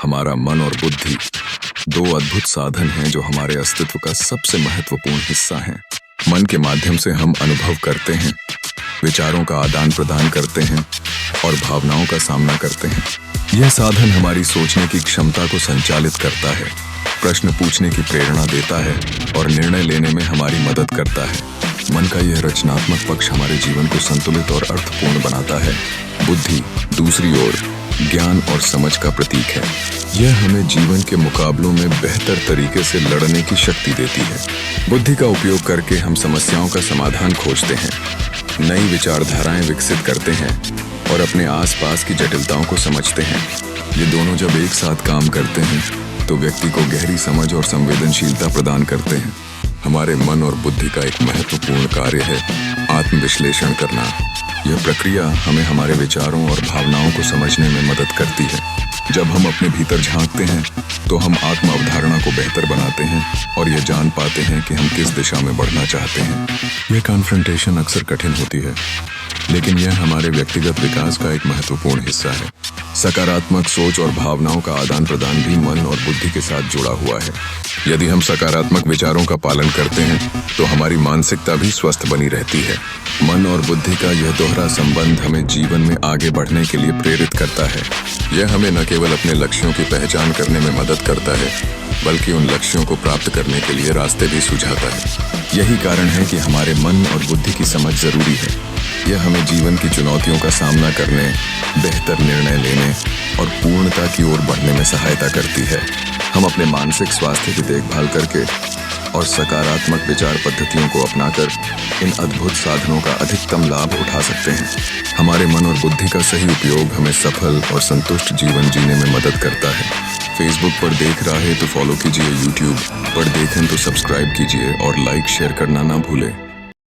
हमारा मन और बुद्धि दो अद्भुत साधन हैं जो हमारे अस्तित्व का सबसे महत्वपूर्ण हिस्सा हैं। मन के माध्यम से हम अनुभव करते हैं, विचारों का आदान प्रदान करते हैं और भावनाओं का सामना करते हैं। यह साधन हमारी सोचने की क्षमता को संचालित करता है, प्रश्न पूछने की प्रेरणा देता है और निर्णय लेने में हमारी मदद करता है। मन का यह रचनात्मक पक्ष हमारे जीवन को संतुलित और अर्थपूर्ण बनाता है। बुद्धि दूसरी ओर ज्ञान और समझ का प्रतीक है। यह हमें जीवन के मुकाबलों में बेहतर तरीके से लड़ने की शक्ति देती है। बुद्धि का उपयोग करके हम समस्याओं का समाधान खोजते हैं, नई विचारधाराएं विकसित करते हैं और अपने आसपास की जटिलताओं को समझते हैं। ये दोनों जब एक साथ काम करते हैं तो व्यक्ति को गहरी समझ और संवेदनशीलता प्रदान करते हैं। हमारे मन और बुद्धि का एक महत्वपूर्ण कार्य है आत्मविश्लेषण करना। यह प्रक्रिया हमें हमारे विचारों और भावनाओं को समझने में मदद करती है। जब हम अपने भीतर झांकते हैं तो हम आत्म अवधारणा को बेहतर बनाते हैं और यह जान पाते हैं कि हम किस दिशा में बढ़ना चाहते हैं। यह कॉन्फ्रंटेशन अक्सर कठिन होती है, लेकिन यह हमारे व्यक्तिगत विकास का एक महत्वपूर्ण हिस्सा है। सकारात्मक सोच और भावनाओं का आदान प्रदान भी मन और बुद्धि के साथ जुड़ा हुआ है। यदि हम सकारात्मक विचारों का पालन करते हैं तो हमारी मानसिकता भी स्वस्थ बनी रहती है। मन और बुद्धि का यह दोहरा संबंध हमें जीवन में आगे बढ़ने के लिए प्रेरित करता है। यह हमें न केवल अपने लक्ष्यों की पहचान करने में मदद करता है, बल्कि उन लक्ष्यों को प्राप्त करने के लिए रास्ते भी सुझाता है। यही कारण है कि हमारे मन और बुद्धि की समझ जरूरी है। यह हमें जीवन की चुनौतियों का सामना करने, बेहतर निर्णय लेने और पूर्णता की ओर बढ़ने में सहायता करती है। हम अपने मानसिक स्वास्थ्य की देखभाल करके और सकारात्मक विचार पद्धतियों को अपनाकर इन अद्भुत साधनों का अधिकतम लाभ उठा सकते हैं। हमारे मन और बुद्धि का सही उपयोग हमें सफल और संतुष्ट जीवन जीने में मदद करता है। फेसबुक पर देख रहा है तो फॉलो कीजिए, यूट्यूब पर देखें तो सब्सक्राइब कीजिए और लाइक शेयर करना ना भूलें।